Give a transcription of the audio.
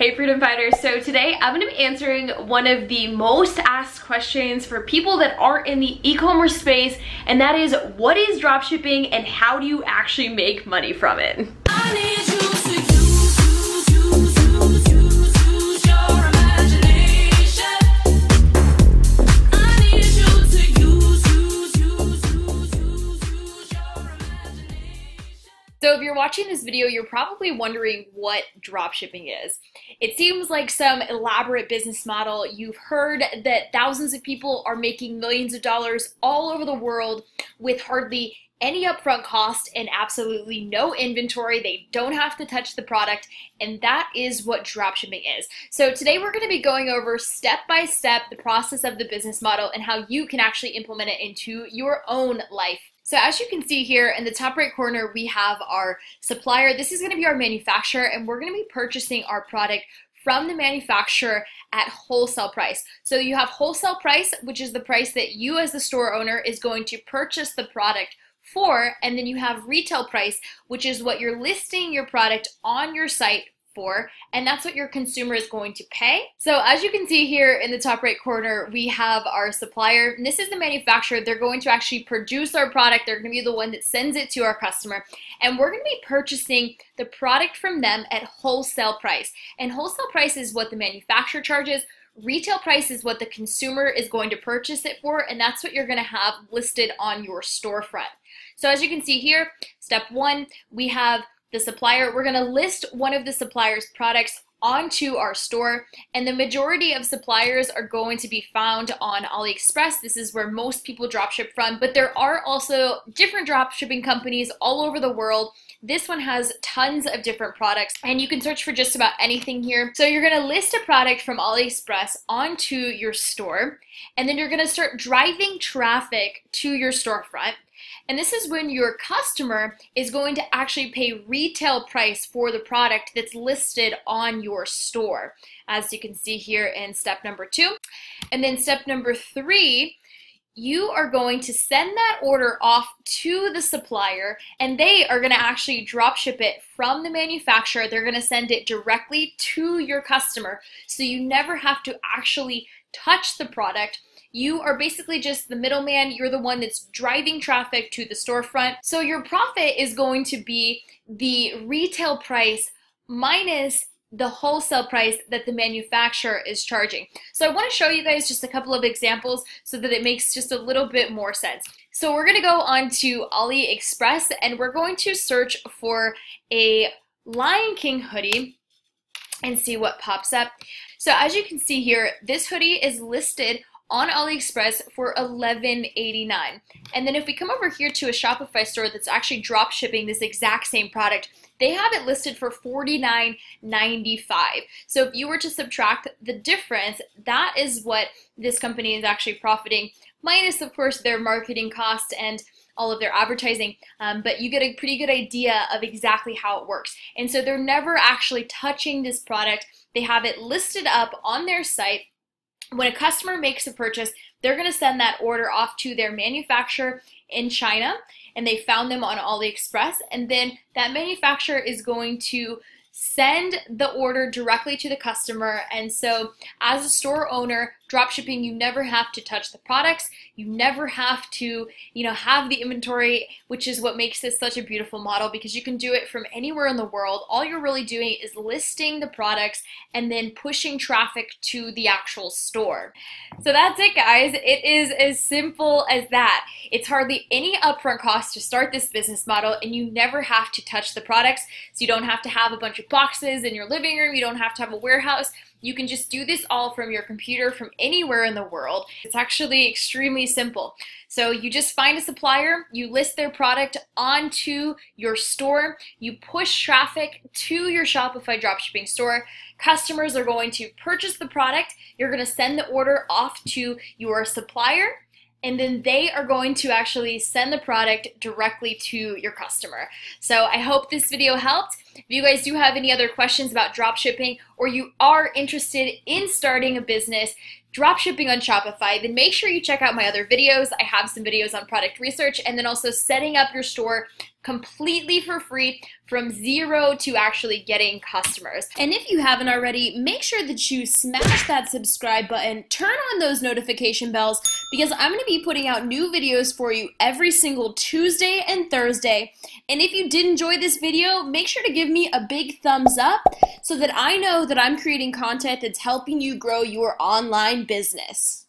Hey Freedom Fighters, so today I'm going to be answering one of the most asked questions for people that are in the e-commerce space, and that is, what is dropshipping and how do you actually make money from it? I need you to use your imagination. I need you to use your imagination. So if you're watching this video, you're probably wondering what dropshipping is. It seems like some elaborate business model. You've heard that thousands of people are making millions of dollars all over the world with hardly any upfront cost and absolutely no inventory. They don't have to touch the product, and that is what dropshipping is. So today we're going to be going over step by step the process of the business model and how you can actually implement it into your own life. So as you can see here in the top right corner, we have our supplier. This is going to be our manufacturer, and we're going to be purchasing our product from the manufacturer at wholesale price. So you have wholesale price, which is the price that you as the store owner is going to purchase the product for, and then you have retail price, which is what you're listing your product on your site for, and that's what your consumer is going to pay. So as you can see here in the top right corner, we have our supplier, and this is the manufacturer. They're going to actually produce our product. They're going to be the one that sends it to our customer, and we're going to be purchasing the product from them at wholesale price. And wholesale price is what the manufacturer charges. Retail price is what the consumer is going to purchase it for, and that's what you're going to have listed on your storefront. So as you can see here, step one, we have the supplier. We're going to list one of the supplier's products onto our store, and the majority of suppliers are going to be found on AliExpress. This is where most people dropship from, but there are also different dropshipping companies all over the world. This one has tons of different products, and you can search for just about anything here. So you're going to list a product from AliExpress onto your store, and then you're going to start driving traffic to your storefront. And this is when your customer is going to actually pay retail price for the product that's listed on your store, as you can see here in step number 2. And then step number 3, you are going to send that order off to the supplier, and they are going to actually drop ship it from the manufacturer. They're going to send it directly to your customer, so you never have to actually touch the product. You are basically just the middleman. You're the one that's driving traffic to the storefront. So your profit is going to be the retail price minus the wholesale price that the manufacturer is charging. So I want to show you guys just a couple of examples so that it makes just a little bit more sense. So we're going to go on to AliExpress, and we're going to search for a Lion King hoodie and see what pops up. So as you can see here, this hoodie is listed on AliExpress for $11.89. And then if we come over here to a Shopify store that's actually drop shipping this exact same product, they have it listed for $49.95. So if you were to subtract the difference, that is what this company is actually profiting, minus of course their marketing costs and all of their advertising, but you get a pretty good idea of exactly how it works. And so they're never actually touching this product. They have it listed up on their site. When a customer makes a purchase, they're going to send that order off to their manufacturer in China, and they found them on AliExpress, and then that manufacturer is going to send the order directly to the customer. And so as a store owner, dropshipping, you never have to touch the products. You never have to, have the inventory, which is what makes this such a beautiful model, because you can do it from anywhere in the world. All you're really doing is listing the products and then pushing traffic to the actual store. So that's it, guys. It is as simple as that. It's hardly any upfront cost to start this business model, and you never have to touch the products. So you don't have to have a bunch of boxes in your living room. You don't have to have a warehouse. You can just do this all from your computer from anywhere in the world. It's actually extremely simple. So you just find a supplier, you list their product onto your store, you push traffic to your Shopify dropshipping store. Customers are going to purchase the product. You're going to send the order off to your supplier, and then they are going to actually send the product directly to your customer. So I hope this video helped. If you guys do have any other questions about dropshipping, or you are interested in starting a business dropshipping on Shopify, then make sure you check out my other videos. I have some videos on product research and then also setting up your store completely for free from zero to actually getting customers. And if you haven't already, make sure that you smash that subscribe button, turn on those notification bells, because I'm going to be putting out new videos for you every single Tuesday and Thursday. And if you did enjoy this video, make sure to give me a big thumbs up so that I know that I'm creating content that's helping you grow your online business.